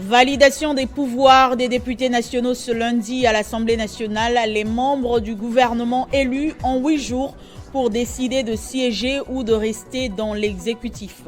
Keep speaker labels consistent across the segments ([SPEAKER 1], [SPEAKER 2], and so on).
[SPEAKER 1] Validation des pouvoirs des députés nationaux ce lundi à l'Assemblée nationale. Les membres du gouvernement élus ont 8 jours pour décider de siéger ou de rester dans l'exécutif.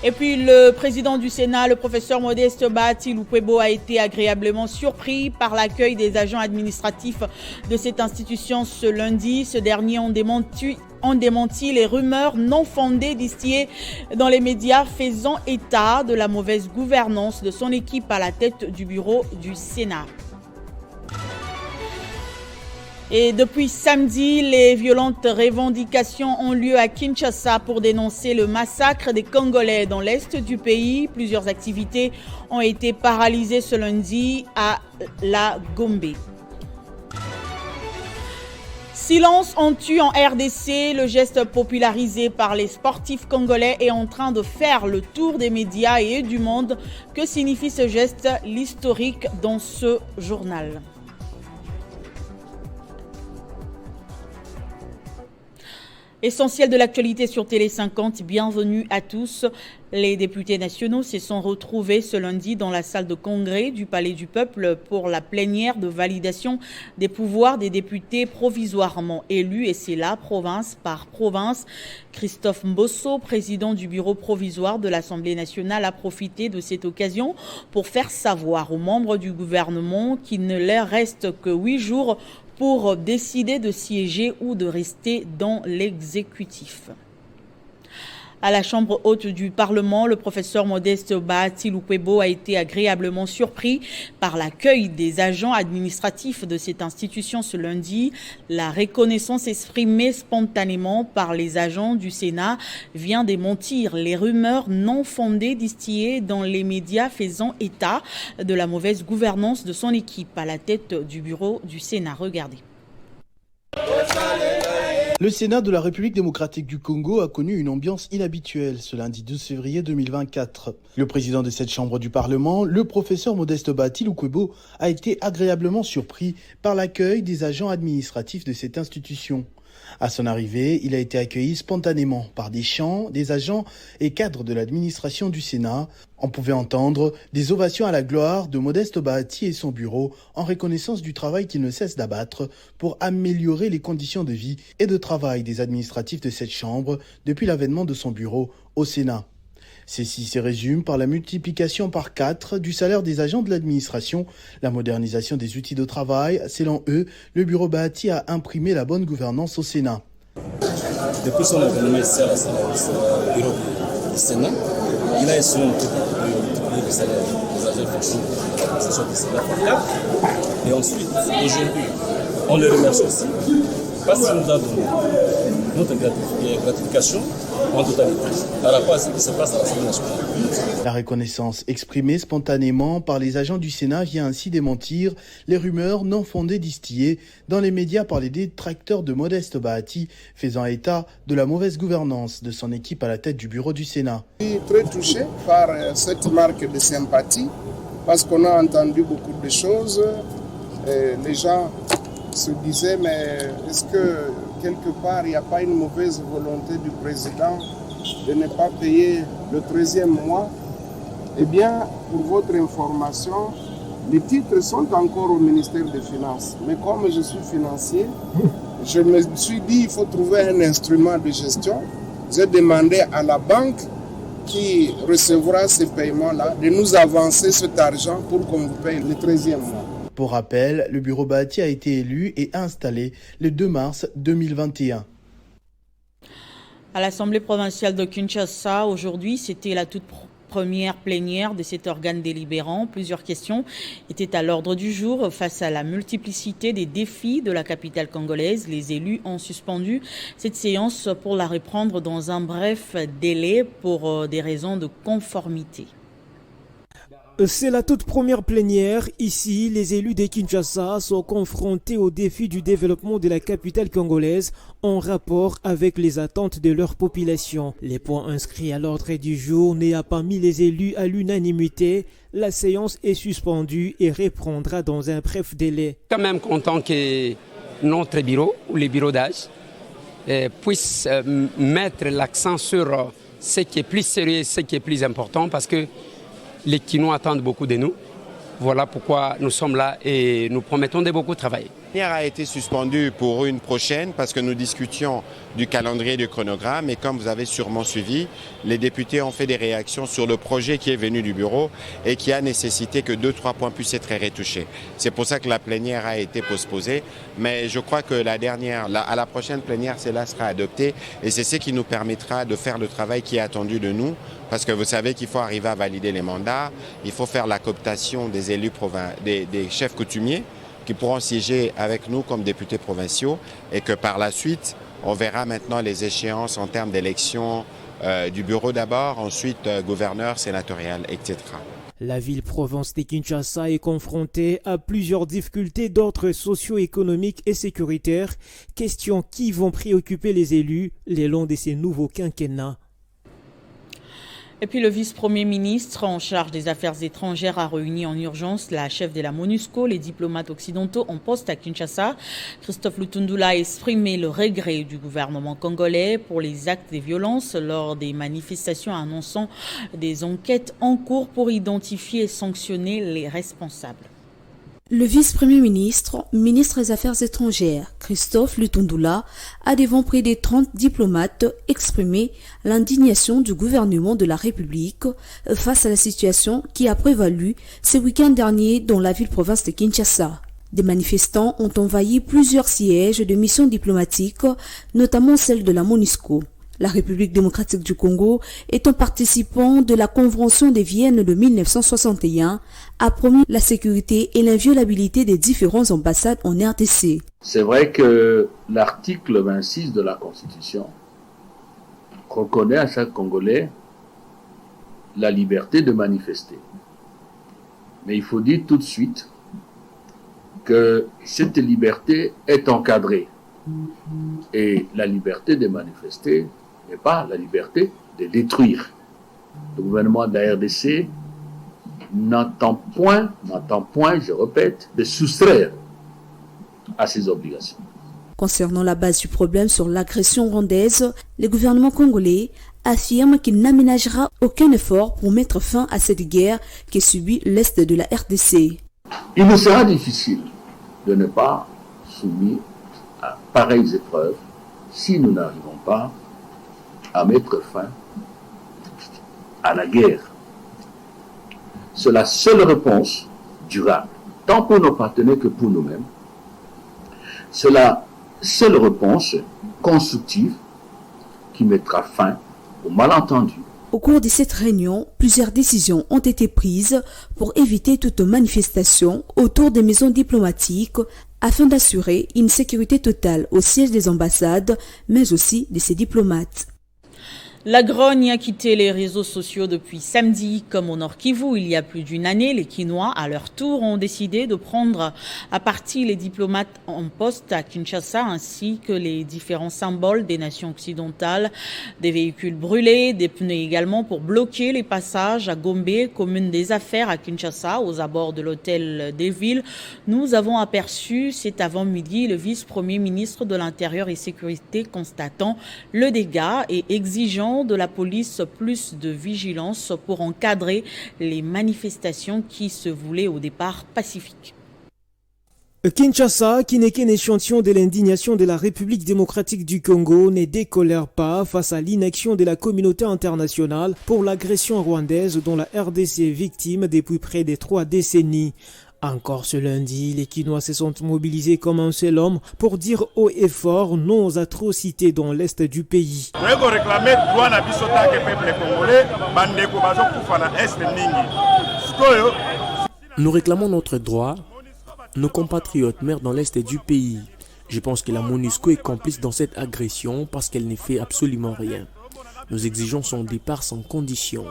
[SPEAKER 1] Et puis le président du Sénat, le professeur Modeste Bahati Lukwebo, a été agréablement surpris par l'accueil des agents administratifs de cette institution ce lundi. Ce dernier ont démenti les rumeurs non fondées distillées dans les médias faisant état de la mauvaise gouvernance de son équipe à la tête du bureau du Sénat. Et depuis samedi, les violentes revendications ont lieu à Kinshasa pour dénoncer le massacre des Congolais dans l'est du pays. Plusieurs activités ont été paralysées ce lundi à la Gombe. Silence on tue en RDC, le geste popularisé par les sportifs congolais est en train de faire le tour des médias et du monde. Que signifie ce geste? L'historique dans ce journal. Essentiel de l'actualité sur Télé 50, bienvenue à tous. Les députés nationaux se sont retrouvés ce lundi dans la salle de congrès du Palais du Peuple pour la plénière de validation des pouvoirs des députés provisoirement élus, et c'est là, province par province. Christophe Mbosso, président du bureau provisoire de l'Assemblée nationale, a profité de cette occasion pour faire savoir aux membres du gouvernement qu'il ne leur reste que 8 jours pour décider de siéger ou de rester dans l'exécutif. À la Chambre haute du Parlement, le professeur Modeste Bahati Lukwebo a été agréablement surpris par l'accueil des agents administratifs de cette institution ce lundi. La reconnaissance exprimée spontanément par les agents du Sénat vient démentir les rumeurs non fondées distillées dans les médias faisant état de la mauvaise gouvernance de son équipe à la tête du bureau du Sénat. Regardez.
[SPEAKER 2] Le Sénat de la République démocratique du Congo a connu une ambiance inhabituelle ce lundi 12 février 2024. Le président de cette chambre du Parlement, le professeur Modeste Bahati Lukwebo, a été agréablement surpris par l'accueil des agents administratifs de cette institution. À son arrivée, il a été accueilli spontanément par des chants, des agents et cadres de l'administration du Sénat. On pouvait entendre des ovations à la gloire de Modeste Bahati et son bureau en reconnaissance du travail qu'il ne cesse d'abattre pour améliorer les conditions de vie et de travail des administratifs de cette chambre depuis l'avènement de son bureau au Sénat. Ceci se résume par la multiplication par 4 du salaire des agents de l'administration, la modernisation des outils de travail. Selon eux, le bureau Bahati a imprimé la bonne gouvernance au Sénat.
[SPEAKER 3] Depuis son avènement ici à la bureau du Sénat, il a essayé de multiplier le salaire des agents fonctionnels du Sénat par 4. Et ensuite, aujourd'hui, on les remercie aussi parce qu'il nous a donné notre gratification en totalité par rapport à ce qui se passe à l'Assemblée nationale.
[SPEAKER 2] La reconnaissance exprimée spontanément par les agents du Sénat vient ainsi démentir les rumeurs non fondées distillées dans les médias par les détracteurs de Modeste Bahati, faisant état de la mauvaise gouvernance de son équipe à la tête du bureau du Sénat.
[SPEAKER 4] Je suis très touché par cette marque de sympathie parce qu'on a entendu beaucoup de choses. Les gens se disaient, mais est-ce que quelque part il n'y a pas une mauvaise volonté du président de ne pas payer le 13e mois? Eh bien, pour votre information, les titres sont encore au ministère des Finances. Mais comme je suis financier, je me suis dit qu'il faut trouver un instrument de gestion. J'ai demandé à la banque qui recevra ces paiements-là de nous avancer cet argent pour qu'on vous paye le 13e mois.
[SPEAKER 2] Pour rappel, le bureau Bahati a été élu et installé le 2 mars 2021.
[SPEAKER 1] À l'Assemblée provinciale de Kinshasa, aujourd'hui, c'était la toute première plénière de cet organe délibérant. Plusieurs questions étaient à l'ordre du jour. Face à la multiplicité des défis de la capitale congolaise, les élus ont suspendu cette séance pour la reprendre dans un bref délai pour des raisons de conformité.
[SPEAKER 5] C'est la toute première plénière. Ici, les élus de Kinshasa sont confrontés aux défis du développement de la capitale congolaise en rapport avec les attentes de leur population. Les points inscrits à l'ordre du jour n'ayant pas mis les élus à l'unanimité, la séance est suspendue et reprendra dans un bref délai.
[SPEAKER 6] Quand même content que notre bureau, ou les bureaux d'âge, puissent mettre l'accent sur ce qui est plus sérieux, ce qui est plus important, parce que Les Kinois attendent beaucoup de nous. Voilà pourquoi nous sommes là et nous promettons de beaucoup travailler.
[SPEAKER 7] La plénière a été suspendue pour une prochaine parce que nous discutions du calendrier du chronogramme et comme vous avez sûrement suivi, les députés ont fait des réactions sur le projet qui est venu du bureau et qui a nécessité que 2-3 points puissent être retouchés. C'est pour ça que la plénière a été postposée, mais je crois que à la prochaine plénière, cela sera adopté et c'est ce qui nous permettra de faire le travail qui est attendu de nous parce que vous savez qu'il faut arriver à valider les mandats, il faut faire la cooptation des élus des chefs coutumiers qui pourront siéger avec nous comme députés provinciaux et que par la suite, on verra maintenant les échéances en termes d'élection du bureau d'abord, ensuite gouverneur, sénatorial, etc.
[SPEAKER 5] La ville-province de Kinshasa est confrontée à plusieurs difficultés d'ordre socio-économique et sécuritaire, questions qui vont préoccuper les élus le long de ces nouveaux quinquennats.
[SPEAKER 1] Et puis le vice-premier ministre en charge des affaires étrangères a réuni en urgence la chef de la MONUSCO, les diplomates occidentaux en poste à Kinshasa. Christophe Lutundula a exprimé le regret du gouvernement congolais pour les actes de violence lors des manifestations, annonçant des enquêtes en cours pour identifier et sanctionner les responsables.
[SPEAKER 8] Le vice-premier ministre, ministre des Affaires étrangères, Christophe Lutundula, a devant près de 30 diplomates exprimé l'indignation du gouvernement de la République face à la situation qui a prévalu ce week-end dernier dans la ville-province de Kinshasa. Des manifestants ont envahi plusieurs sièges de missions diplomatiques, notamment celle de la MONUSCO. La République démocratique du Congo, étant participant de la Convention de Vienne de 1961, a promu la sécurité et l'inviolabilité des différentes ambassades en RDC.
[SPEAKER 9] C'est vrai que l'article 26 de la Constitution reconnaît à chaque Congolais la liberté de manifester. Mais il faut dire tout de suite que cette liberté est encadrée. Et la liberté de manifester n'est pas la liberté de détruire. Le gouvernement de la RDC n'entend point, je répète, de soustraire à ses obligations.
[SPEAKER 8] Concernant la base du problème sur l'agression rwandaise, le gouvernement congolais affirme qu'il n'aménagera aucun effort pour mettre fin à cette guerre qui subit l'Est de la RDC.
[SPEAKER 9] Il nous sera difficile de ne pas soumettre à pareilles épreuves si nous n'arrivons pas à mettre fin à la guerre. C'est la seule réponse durable, tant pour nos partenaires que pour nous-mêmes. C'est la seule réponse constructive qui mettra fin au malentendu.
[SPEAKER 8] Au cours de cette réunion, plusieurs décisions ont été prises pour éviter toute manifestation autour des maisons diplomatiques afin d'assurer une sécurité totale au siège des ambassades, mais aussi de ses diplomates.
[SPEAKER 1] La grogne a quitté les réseaux sociaux depuis samedi. Comme au Nord Kivu, il y a plus d'une année, les Kinois, à leur tour, ont décidé de prendre à partie les diplomates en poste à Kinshasa, ainsi que les différents symboles des nations occidentales, des véhicules brûlés, des pneus également pour bloquer les passages à Gombe, commune des affaires à Kinshasa, aux abords de l'hôtel des villes. Nous avons aperçu cet avant-midi le vice-premier ministre de l'Intérieur et Sécurité constatant le dégât et exigeant de la police plus de vigilance pour encadrer les manifestations qui se voulaient au départ pacifiques.
[SPEAKER 5] Kinshasa, qui n'est qu'un échantillon de l'indignation de la République démocratique du Congo, ne décolère pas face à l'inaction de la communauté internationale pour l'agression rwandaise dont la RDC est victime depuis près de 3 décennies. Encore ce lundi, les Kinois se sont mobilisés comme un seul homme pour dire haut et fort non aux atrocités dans l'est du pays.
[SPEAKER 10] Nous réclamons notre droit. Nos compatriotes meurent dans l'est du pays. Je pense que la MONUSCO est complice dans cette agression parce qu'elle ne fait absolument rien. Nous exigeons son départ sans condition.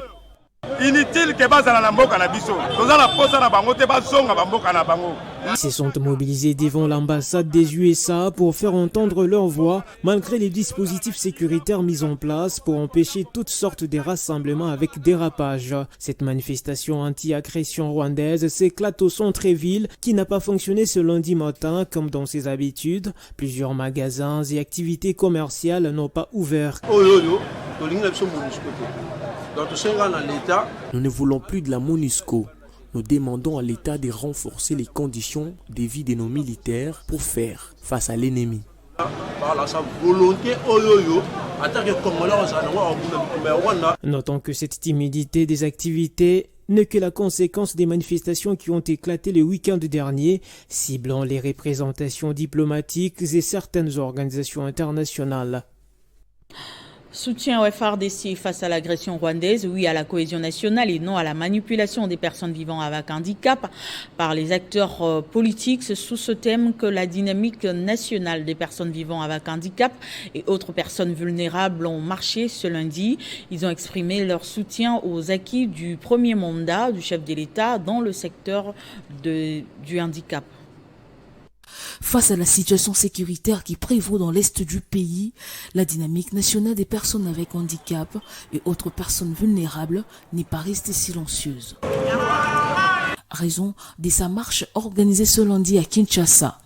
[SPEAKER 11] Inutile que bazala na mboka na biso. Tozala posa na bango te bazonga ba mboka na bango.
[SPEAKER 5] Se sont mobilisés devant l'ambassade des USA pour faire entendre leur voix malgré les dispositifs sécuritaires mis en place pour empêcher toutes sortes de rassemblements avec dérapage. Cette manifestation anti-agression rwandaise s'éclate au centre-ville qui n'a pas fonctionné ce lundi matin comme dans ses habitudes. Plusieurs magasins et activités commerciales n'ont pas ouvert.
[SPEAKER 10] Nous ne voulons plus de la MONUSCO. Nous demandons à l'État de renforcer les conditions de vie de nos militaires pour faire face à l'ennemi.
[SPEAKER 5] Notons que cette timidité des activités n'est que la conséquence des manifestations qui ont éclaté le week-end dernier, ciblant les représentations diplomatiques et certaines organisations internationales.
[SPEAKER 1] Soutien au FARDC face à l'agression rwandaise, oui à la cohésion nationale et non à la manipulation des personnes vivant avec handicap par les acteurs politiques. C'est sous ce thème que la dynamique nationale des personnes vivant avec handicap et autres personnes vulnérables ont marché ce lundi. Ils ont exprimé leur soutien aux acquis du premier mandat du chef de l'État dans le secteur du handicap.
[SPEAKER 8] Face à la situation sécuritaire qui prévaut dans l'est du pays, la dynamique nationale des personnes avec handicap et autres personnes vulnérables n'est pas restée silencieuse. Raison de sa marche organisée ce lundi à Kinshasa.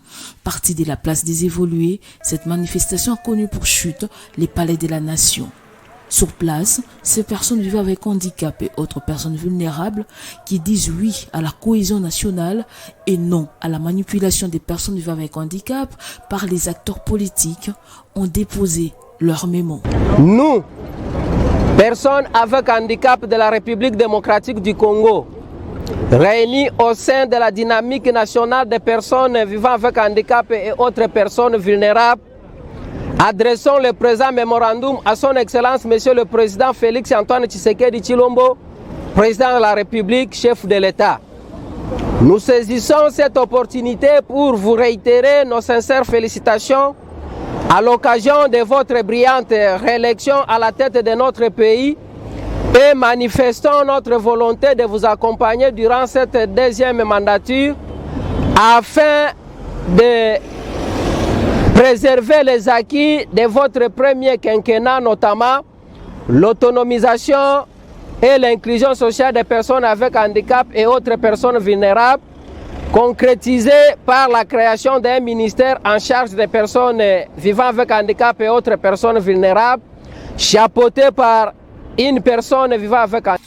[SPEAKER 8] Partie de la place des évolués, cette manifestation a connu pour chute les palais de la nation. Sur place, ces personnes vivant avec handicap et autres personnes vulnérables qui disent oui à la cohésion nationale et non à la manipulation des personnes vivant avec handicap par les acteurs politiques ont déposé leur mémo.
[SPEAKER 12] Nous, personnes avec handicap de la République démocratique du Congo, réunis au sein de la dynamique nationale des personnes vivant avec handicap et autres personnes vulnérables, adressons le présent mémorandum à son Excellence Monsieur le Président Félix Antoine Tshisekedi Tshilombo, Président de la République, chef de l'État. Nous saisissons cette opportunité pour vous réitérer nos sincères félicitations à l'occasion de votre brillante réélection à la tête de notre pays et manifestons notre volonté de vous accompagner durant cette deuxième mandature afin de préserver les acquis de votre premier quinquennat, notamment l'autonomisation et l'inclusion sociale des personnes avec handicap et autres personnes vulnérables, concrétisée par la création d'un ministère en charge des personnes vivant avec handicap et autres personnes vulnérables, chapeauté par une personne vivant avec handicap.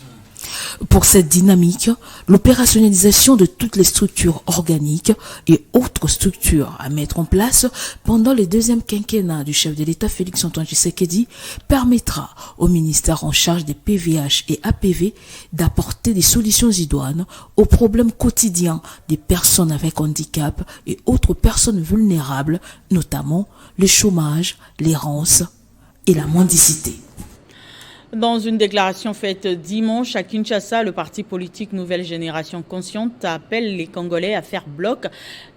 [SPEAKER 8] Pour cette dynamique, l'opérationnalisation de toutes les structures organiques et autres structures à mettre en place pendant le deuxième quinquennat du chef de l'État Félix Antoine Tshisekedi permettra au ministère en charge des PVH et APV d'apporter des solutions idoines aux problèmes quotidiens des personnes avec handicap et autres personnes vulnérables, notamment le chômage, l'errance et la mendicité.
[SPEAKER 1] Dans une déclaration faite dimanche à Kinshasa, le parti politique Nouvelle Génération Consciente appelle les Congolais à faire bloc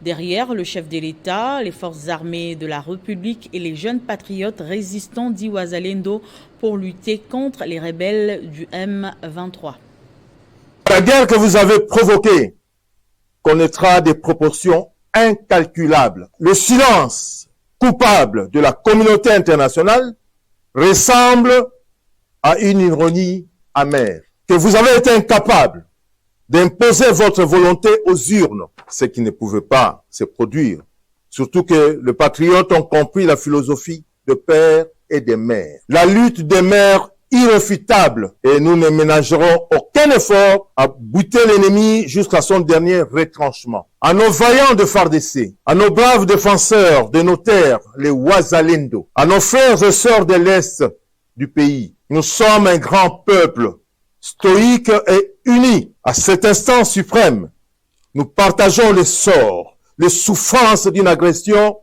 [SPEAKER 1] derrière le chef de l'État, les forces armées de la République et les jeunes patriotes résistants d'Iwazalendo pour lutter contre les rebelles du M23.
[SPEAKER 13] La guerre que vous avez provoquée connaîtra des proportions incalculables. Le silence coupable de la communauté internationale ressemble à une ironie amère, que vous avez été incapable d'imposer votre volonté aux urnes, ce qui ne pouvait pas se produire. Surtout que les patriotes ont compris la philosophie de père et de mère. La lutte des mères irréfutable et nous ne ménagerons aucun effort à buter l'ennemi jusqu'à son dernier retranchement. À nos vaillants de FARDC, à nos braves défenseurs de nos terres, les Wazalendo, à nos frères et sœurs de l'Est du pays, nous sommes un grand peuple, stoïque et uni. À cet instant suprême, nous partageons les sorts, les souffrances d'une agression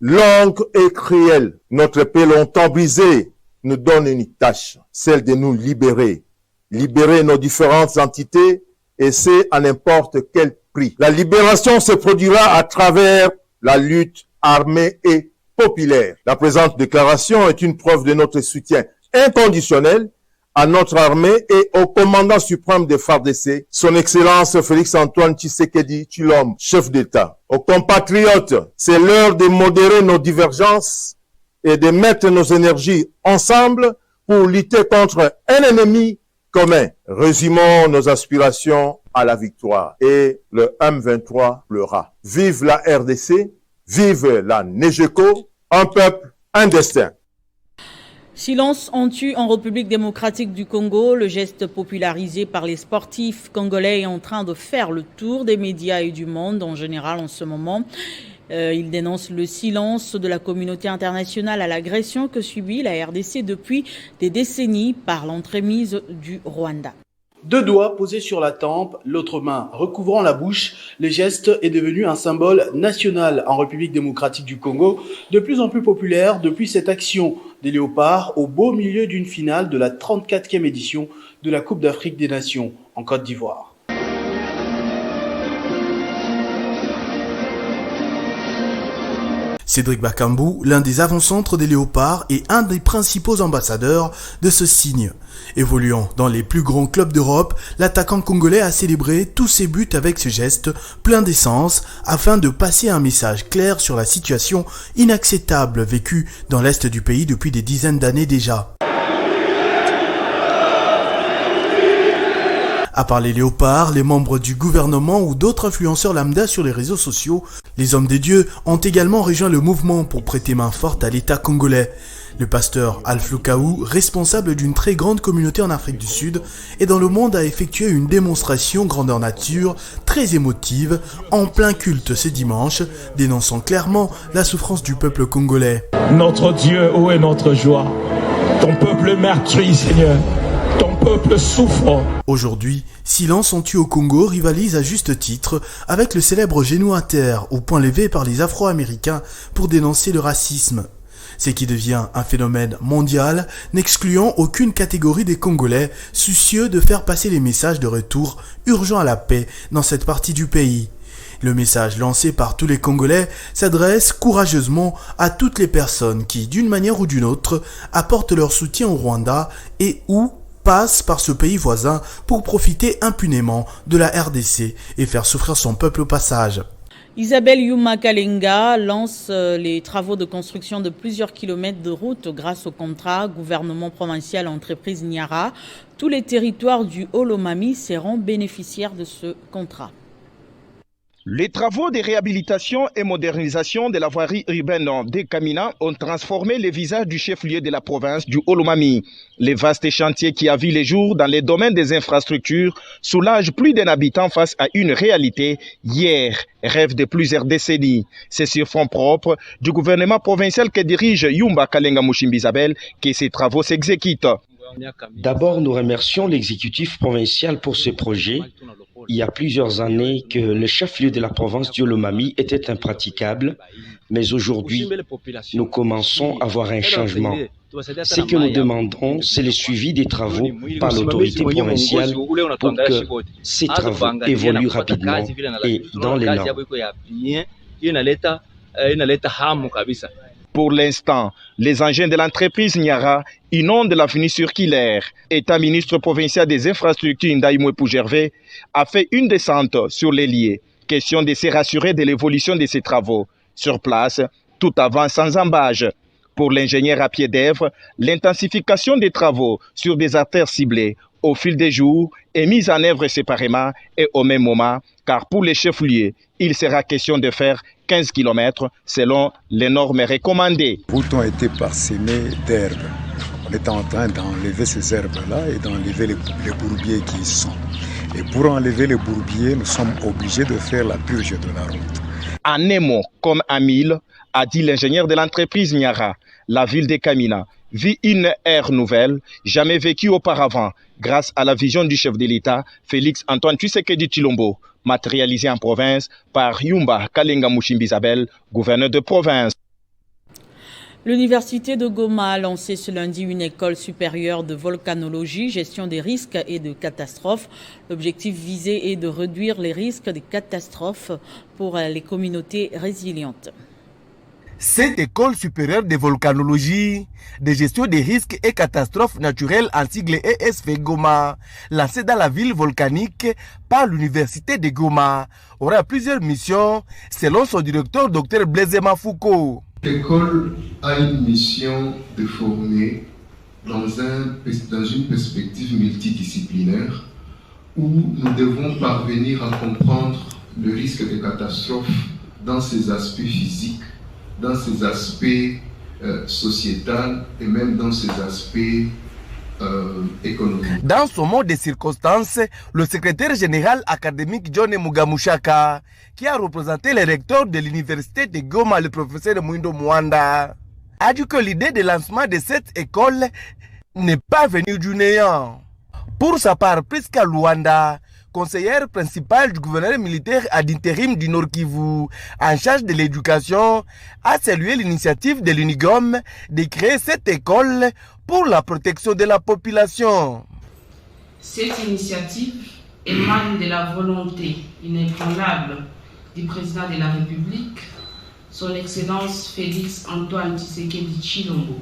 [SPEAKER 13] longue et cruelle. Notre paix longtemps brisée nous donne une tâche, celle de nous libérer. Libérer nos différentes entités, et c'est à n'importe quel prix. La libération se produira à travers la lutte armée et populaire. La présente déclaration est une preuve de notre soutien inconditionnel à notre armée et au commandant suprême des FARDC, son Excellence Félix Antoine Tshisekedi Tshilombo, chef d'État. Aux compatriotes, c'est l'heure de modérer nos divergences et de mettre nos énergies ensemble pour lutter contre un ennemi commun. Résumons nos aspirations à la victoire et le M23 pleura. Vive la RDC, vive la NEGECO, un peuple, un destin.
[SPEAKER 1] Silence on tue en République démocratique du Congo. Le geste popularisé par les sportifs congolais est en train de faire le tour des médias et du monde en général en ce moment. Il dénonce le silence de la communauté internationale à l'agression que subit la RDC depuis des décennies par l'entremise du Rwanda.
[SPEAKER 2] 2 doigts posés sur la tempe, l'autre main recouvrant la bouche, le geste est devenu un symbole national en République démocratique du Congo, de plus en plus populaire depuis cette action des léopards au beau milieu d'une finale de la 34e édition de la Coupe d'Afrique des Nations en Côte d'Ivoire. Cédric Bakambu, l'un des avant-centres des Léopards et un des principaux ambassadeurs de ce signe. Évoluant dans les plus grands clubs d'Europe, l'attaquant congolais a célébré tous ses buts avec ce geste plein d'essence afin de passer un message clair sur la situation inacceptable vécue dans l'est du pays depuis des dizaines d'années déjà. À part les léopards, les membres du gouvernement ou d'autres influenceurs lambda sur les réseaux sociaux, les hommes des dieux ont également rejoint le mouvement pour prêter main forte à l'État congolais. Le pasteur Alpha Lukaou, responsable d'une très grande communauté en Afrique du Sud et dans le monde, a effectué une démonstration grandeur nature très émotive en plein culte ce dimanche, dénonçant clairement la souffrance du peuple congolais.
[SPEAKER 14] Notre Dieu, où est notre joie? Ton peuple meurtri, Seigneur. Ton peuple souffre.
[SPEAKER 2] Aujourd'hui, Silence on tue au Congo rivalise à juste titre avec le célèbre genou à terre au point levé par les Afro-Américains pour dénoncer le racisme. C'est qui devient un phénomène mondial, n'excluant aucune catégorie des Congolais, soucieux de faire passer les messages de retour urgents à la paix dans cette partie du pays. Le message lancé par tous les Congolais s'adresse courageusement à toutes les personnes qui, d'une manière ou d'une autre, apportent leur soutien au Rwanda et ou passe par ce pays voisin pour profiter impunément de la RDC et faire souffrir son peuple au passage.
[SPEAKER 1] Isabelle Yuma Kalenga lance les travaux de construction de plusieurs kilomètres de route grâce au contrat gouvernement provincial entreprise Niara. Tous les territoires du Haut-Lomami seront bénéficiaires de ce contrat.
[SPEAKER 15] Les travaux de réhabilitation et modernisation de la voirie urbaine de Kamina ont transformé le visage du chef-lieu de la province du Haut-Lomami. Les vastes chantiers qui a vu les jours dans les domaines des infrastructures soulagent plus d'un habitant face à une réalité hier, rêve de plusieurs décennies. C'est sur fonds propres du gouvernement provincial que dirige Yumba Kalenga Mushimbi-Isabelle que ces travaux s'exécutent.
[SPEAKER 16] D'abord, nous remercions l'exécutif provincial pour ce projet. Il y a plusieurs années que le chef-lieu de la province du Haut-Lomami était impraticable, mais aujourd'hui, nous commençons à voir un changement. Ce que nous demandons, c'est le suivi des travaux par l'autorité provinciale pour que ces travaux évoluent rapidement et dans les normes.
[SPEAKER 15] Pour l'instant, les engins de l'entreprise Niara inondent l'avenue circulaire. État ministre provincial des infrastructures Ndaïmoué Pougervé a fait une descente sur les lieux. Question de se rassurer de l'évolution de ces travaux. Sur place, tout avance sans embâche. Pour l'ingénieur à pied d'œuvre, l'intensification des travaux sur des artères ciblées au fil des jours est mise en œuvre séparément et au même moment, car pour les chefs-lieux, il sera question de faire 15 km selon les normes recommandées.
[SPEAKER 17] Les routes ont été parsemées d'herbes. On est en train d'enlever ces herbes-là et d'enlever les bourbiers qui y sont. Et pour enlever les bourbiers, nous sommes obligés de faire la purge de la route.
[SPEAKER 15] En un mot comme en mille, a dit l'ingénieur de l'entreprise Niara, la ville de Kamina vit une ère nouvelle, jamais vécue auparavant, grâce à la vision du chef de l'État, Félix Antoine Tshisekedi Tshilombo, matérialisé en province par Yumba Kalenga Mushimbi-Isabelle, gouverneur de province.
[SPEAKER 1] L'Université de Goma a lancé ce lundi une école supérieure de volcanologie, gestion des risques et de catastrophes. L'objectif visé est de réduire les risques des catastrophes pour les communautés résilientes.
[SPEAKER 18] Cette école supérieure de volcanologie, de gestion des risques et catastrophes naturelles en sigle ESV Goma, lancée dans la ville volcanique par l'Université de Goma, aura plusieurs missions selon son directeur Dr Blaise Mafouko.
[SPEAKER 19] L'école a une mission de former dans une perspective multidisciplinaire où nous devons parvenir à comprendre le risque de catastrophe dans ses aspects physiques, dans ses aspects sociétale et même dans ses aspects économiques.
[SPEAKER 18] Dans ce monde de circonstances, le secrétaire général académique John Mugamushaka, qui a représenté le recteur de l'université de Goma, le professeur Mwindo Mwanda, a dit que l'idée de lancement de cette école n'est pas venue du néant. Pour sa part, Priska Luanda, conseillère principale du gouverneur militaire ad intérim du Nord Kivu, en charge de l'éducation, a salué l'initiative de l'UNIGOM de créer cette école pour la protection de la population.
[SPEAKER 20] Cette initiative émane de la volonté inébranlable du président de la République, son Excellence Félix Antoine Tshisekedi Tshilombo,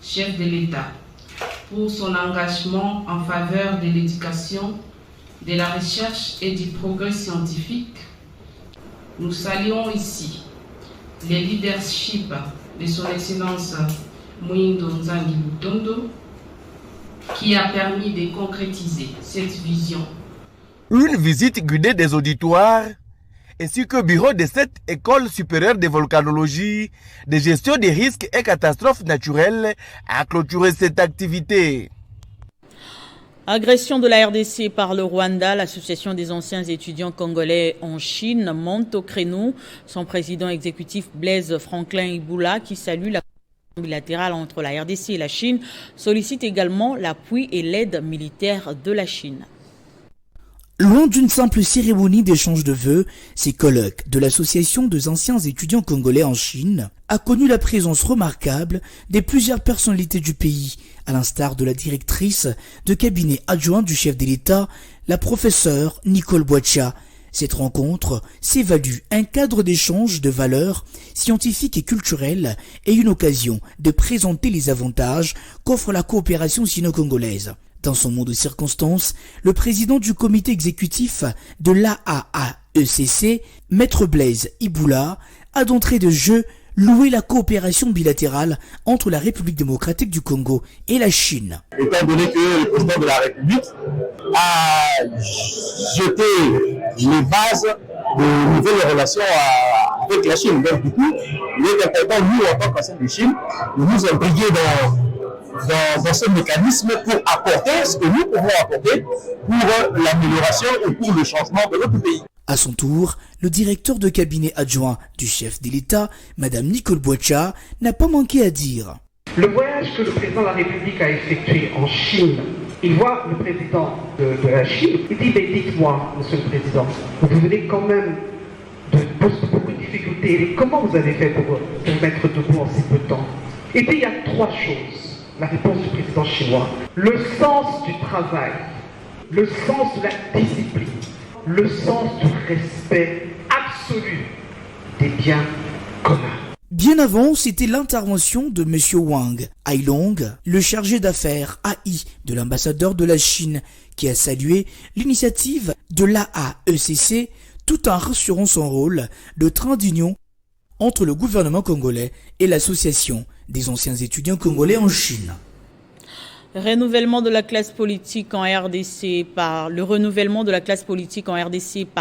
[SPEAKER 20] chef de l'État, pour son engagement en faveur de l'éducation, de la recherche et du progrès scientifique. Nous saluons ici le leadership de son Excellence Mwindo Nzangi Lutondo qui a permis de concrétiser cette vision.
[SPEAKER 18] Une visite guidée des auditoires ainsi que bureau de cette école supérieure de volcanologie, de gestion des risques et catastrophes naturelles a clôturé cette activité.
[SPEAKER 1] Agression de la RDC par le Rwanda, l'association des anciens étudiants congolais en Chine monte au créneau. Son président exécutif Blaise Franklin Iboula, qui salue la coopération bilatérale entre la RDC et la Chine, sollicite également l'appui et l'aide militaire de la Chine.
[SPEAKER 21] Loin d'une simple cérémonie d'échange de vœux, ces colloques de l'association des anciens étudiants congolais en Chine a connu la présence remarquable de plusieurs personnalités du pays, à l'instar de la directrice de cabinet adjoint du chef de l'État, la professeure Nicole Boacha. Cette rencontre s'évalue un cadre d'échange de valeurs scientifiques et culturelles et une occasion de présenter les avantages qu'offre la coopération sino-congolaise. Dans son monde de circonstances, le président du comité exécutif de l'AAECC, Maître Blaise Iboula, a d'entrée de jeu loué la coopération bilatérale entre la République démocratique du Congo et la Chine.
[SPEAKER 13] Étant donné que le président de la République a jeté les bases de nouvelles relations avec la Chine. Donc du coup, il est important, nous, en tant qu'anciens de Chine, de nous imbriquer dans ce mécanisme pour apporter ce que nous pouvons apporter pour l'amélioration et pour le changement de notre pays.
[SPEAKER 21] À son tour, le directeur de cabinet adjoint du chef de l'État, Madame Nicole Boacha, n'a pas manqué à dire.
[SPEAKER 22] Le voyage que le président de la République a effectué en Chine, il voit le président de la Chine, il dit, mais dites-moi, monsieur le président, vous venez quand même de beaucoup de difficultés, et comment vous avez fait pour mettre debout en si peu de temps? Et puis il y a trois choses. La réponse du président chinois, le sens du travail, le sens de la discipline, le sens du respect absolu des biens communs.
[SPEAKER 21] Bien avant, c'était l'intervention de M. Wang Hailong, le chargé d'affaires AI de l'ambassadeur de la Chine, qui a salué l'initiative de l'AAECC tout en rassurant son rôle de train d'union entre le gouvernement congolais et l'association des anciens étudiants congolais en Chine.
[SPEAKER 1] Renouvellement de la classe politique en RDC par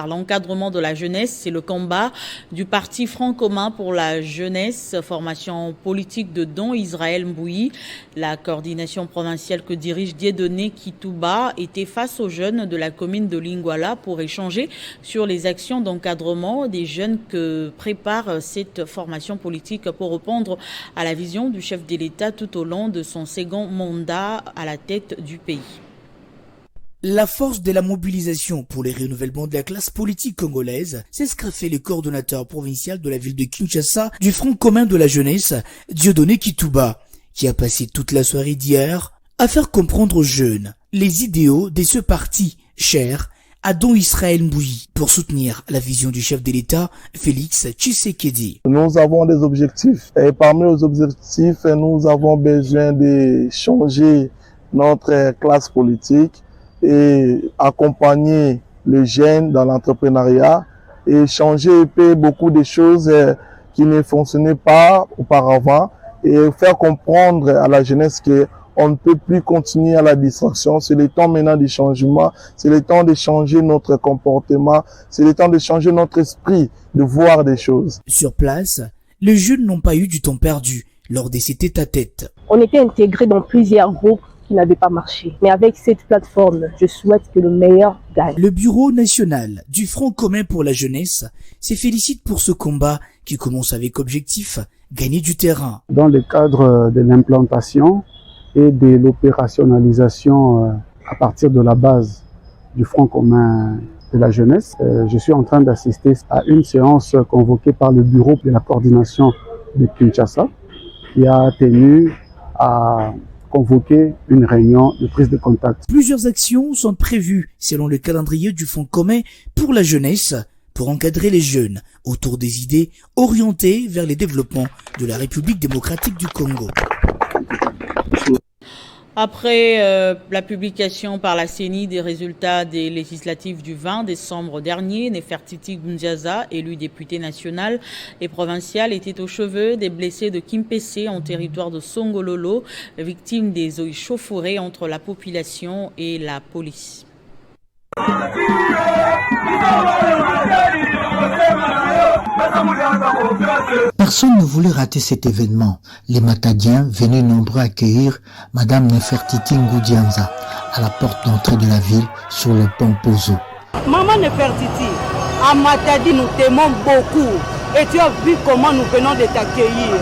[SPEAKER 1] l'encadrement de la jeunesse, c'est le combat du Parti Front commun pour la jeunesse, formation politique de Don Israël Mbouyi. La coordination provinciale que dirige Dieudonné Kitouba était face aux jeunes de la commune de Lingwala pour échanger sur les actions d'encadrement des jeunes que prépare cette formation politique pour répondre à la vision du chef de l'État tout au long de son second mandat à la tête du pays.
[SPEAKER 21] La force de la mobilisation pour les renouvellements de la classe politique congolaise, c'est ce qu'a fait le coordonnateur provincial de la ville de Kinshasa du Front commun de la jeunesse, Dieudonné Kitouba, qui a passé toute la soirée d'hier à faire comprendre aux jeunes les idéaux de ce parti cher à Don Israël Mbouyi pour soutenir la vision du chef de l'État, Félix Tshisekedi.
[SPEAKER 23] Nous avons des objectifs et parmi les objectifs, nous avons besoin de changer notre classe politique et accompagner les jeunes dans l'entrepreneuriat et changer beaucoup de choses qui ne fonctionnaient pas auparavant et faire comprendre à la jeunesse que on ne peut plus continuer à la distraction. C'est le temps maintenant du changement. C'est le temps de changer notre comportement. C'est le temps de changer notre esprit, de voir des choses.
[SPEAKER 21] Sur place, les jeunes n'ont pas eu du temps perdu, lors de cet tête-à-tête.
[SPEAKER 3] On était intégrés dans plusieurs groupes qui n'avaient pas marché. Mais avec cette plateforme, je souhaite que le meilleur gagne.
[SPEAKER 21] Le Bureau national du Front commun pour la jeunesse se félicite pour ce combat qui commence avec objectif gagner du terrain.
[SPEAKER 23] Dans le cadre de l'implantation et de l'opérationnalisation à partir de la base du Front commun de la jeunesse, je suis en train d'assister à une séance convoquée par le Bureau de la coordination de Kinshasa qui a tenu à convoquer une réunion de prise de contact.
[SPEAKER 21] Plusieurs actions sont prévues selon le calendrier du Front commun pour la jeunesse pour encadrer les jeunes autour des idées orientées vers le développement de la République démocratique du Congo.
[SPEAKER 1] Après la publication par la CENI des résultats des législatives du 20 décembre dernier, Nefertiti Ngundiaza, élu député national et provincial, était aux cheveux des blessés de Kimpese en territoire de Songololo, victime des eaux échauffourées entre la population et la police.
[SPEAKER 4] Personne ne voulait rater cet événement. Les Matadiens venaient nombreux accueillir Madame Nefertiti Ngundiaza à la porte d'entrée de la ville sur le pont Pozo.
[SPEAKER 6] Maman Nefertiti, à Matadi nous t'aimons beaucoup et tu as vu comment nous venons de t'accueillir.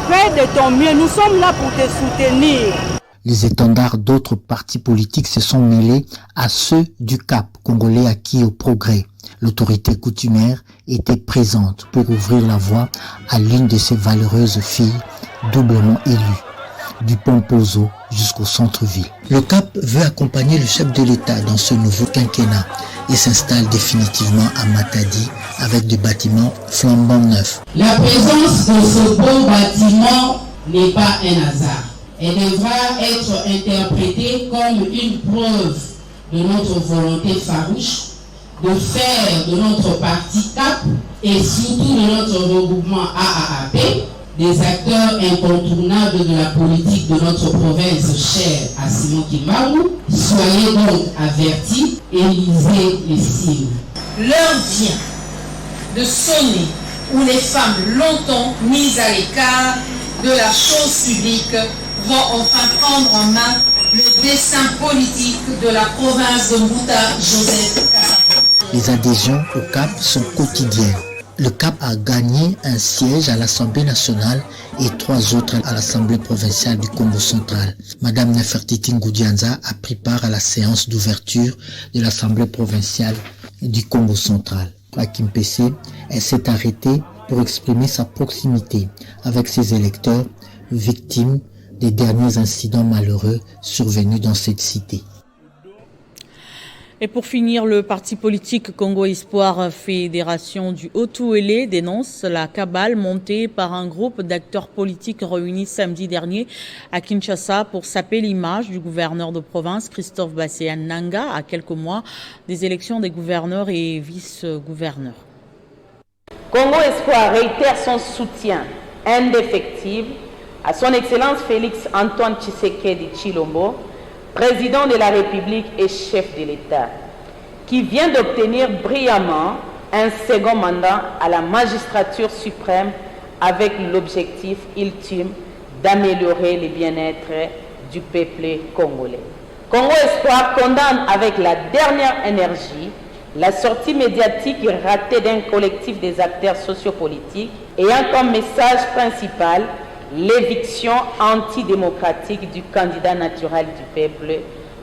[SPEAKER 6] Fais de ton mieux, nous sommes là pour te soutenir.
[SPEAKER 4] Les étendards d'autres partis politiques se sont mêlés à ceux du Cap congolais acquis au progrès. L'autorité coutumière était présente pour ouvrir la voie à l'une de ces valeureuses filles doublement élues, du pont Pozo jusqu'au centre-ville. Le Cap veut accompagner le chef de l'État dans ce nouveau quinquennat et s'installe définitivement à Matadi avec des bâtiments flambant neufs.
[SPEAKER 24] La présence de ce beau bâtiment n'est pas un hasard. Elle devra être interprétée comme une preuve de notre volonté farouche de faire de notre parti CAP et surtout de notre regroupement AAAP des acteurs incontournables de la politique de notre province chère à Simon Kimbangu. Soyez donc avertis et lisez les signes.
[SPEAKER 25] L'heure vient de sonner où les femmes longtemps mises à l'écart de la chose publique vont enfin prendre en main le destin politique de la province de Mbuta Joseph Kassab.
[SPEAKER 4] Les adhésions au CAP sont quotidiennes. Le CAP a gagné un siège à l'Assemblée nationale et 3 autres à l'Assemblée provinciale du Congo central. Madame Nefertiti Ngundiaza a pris part à la séance d'ouverture de l'Assemblée provinciale du Congo central. À Kimpese, elle s'est arrêtée pour exprimer sa proximité avec ses électeurs victimes des derniers incidents malheureux survenus dans cette cité.
[SPEAKER 1] Et pour finir, le parti politique Congo Espoir Fédération du Haut-Touélé dénonce la cabale montée par un groupe d'acteurs politiques réunis samedi dernier à Kinshasa pour saper l'image du gouverneur de province Christophe Basséan Nanga à quelques mois des élections des gouverneurs et vice-gouverneurs.
[SPEAKER 26] Congo Espoir réitère son soutien indéfectible à son Excellence Félix Antoine Tshisekedi Tshilombo, président de la République et chef de l'État, qui vient d'obtenir brillamment un second mandat à la magistrature suprême avec l'objectif ultime d'améliorer le bien-être du peuple congolais. Congo Espoir condamne avec la dernière énergie la sortie médiatique ratée d'un collectif des acteurs sociopolitiques ayant comme message principal l'éviction antidémocratique du candidat naturel du peuple,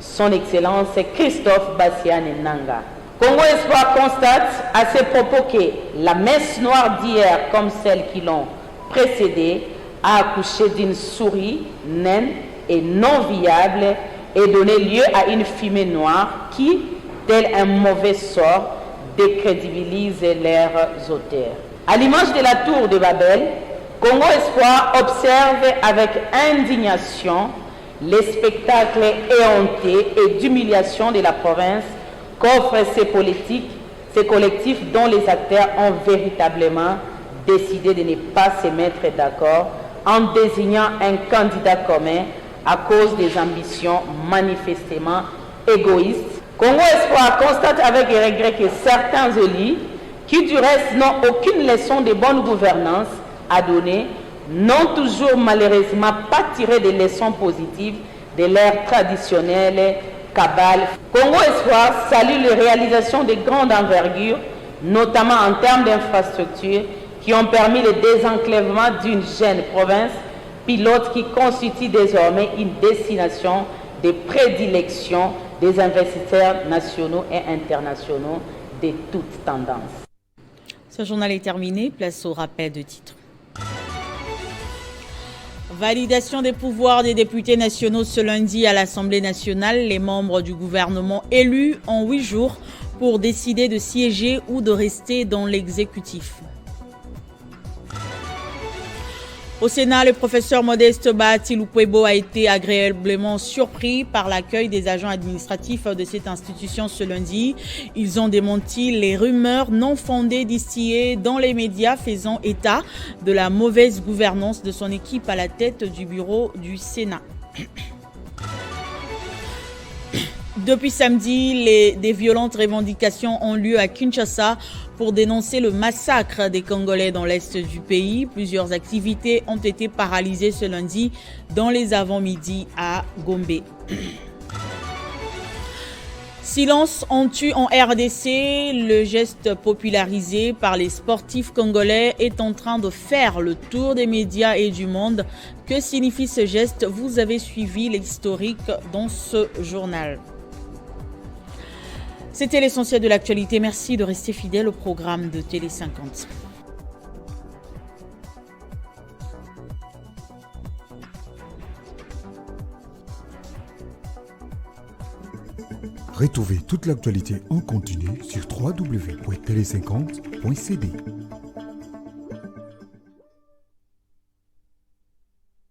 [SPEAKER 26] son Excellence Christophe Basséan Nanga. Congo Espoir constate à ces propos que la messe noire d'hier, comme celles qui l'ont précédée, a accouché d'une souris naine et non viable et donné lieu à une fumée noire qui, tel un mauvais sort, décrédibilise leurs auteurs. À l'image de la tour de Babel, Congo Espoir observe avec indignation les spectacles éhontés et d'humiliation de la province qu'offrent ces collectifs dont les acteurs ont véritablement décidé de ne pas se mettre d'accord en désignant un candidat commun à cause des ambitions manifestement égoïstes. Congo Espoir constate avec regret que certains élus, qui du reste n'ont aucune leçon de bonne gouvernance à donner, n'ont toujours malheureusement pas tiré des leçons positives de l'ère traditionnelle cabale. Congo Espoir salue les réalisations de grande envergure, notamment en termes d'infrastructures, qui ont permis le désenclavement d'une jeune province pilote qui constitue désormais une destination de prédilection des investisseurs nationaux et internationaux de toutes tendances.
[SPEAKER 1] Ce journal est terminé, place au rappel de titres. Validation des pouvoirs des députés nationaux ce lundi à l'Assemblée nationale. Les membres du gouvernement élus ont 8 jours pour décider de siéger ou de rester dans l'exécutif. Au Sénat, le professeur Modeste Bahati Lukwebo a été agréablement surpris par l'accueil des agents administratifs de cette institution ce lundi. Ils ont démenti les rumeurs non fondées distillées dans les médias faisant état de la mauvaise gouvernance de son équipe à la tête du bureau du Sénat. Depuis samedi, des violentes revendications ont lieu à Kinshasa pour dénoncer le massacre des Congolais dans l'est du pays. Plusieurs activités ont été paralysées ce lundi dans les avant-midi à Gombe. Silence on tue en RDC, le geste popularisé par les sportifs congolais est en train de faire le tour des médias et du monde. Que signifie ce geste? Vous avez suivi l'historique dans ce journal. C'était l'essentiel de l'actualité. Merci de rester fidèle au programme de Télé 50.
[SPEAKER 5] Retrouvez toute l'actualité en continu sur www.tele50.cd.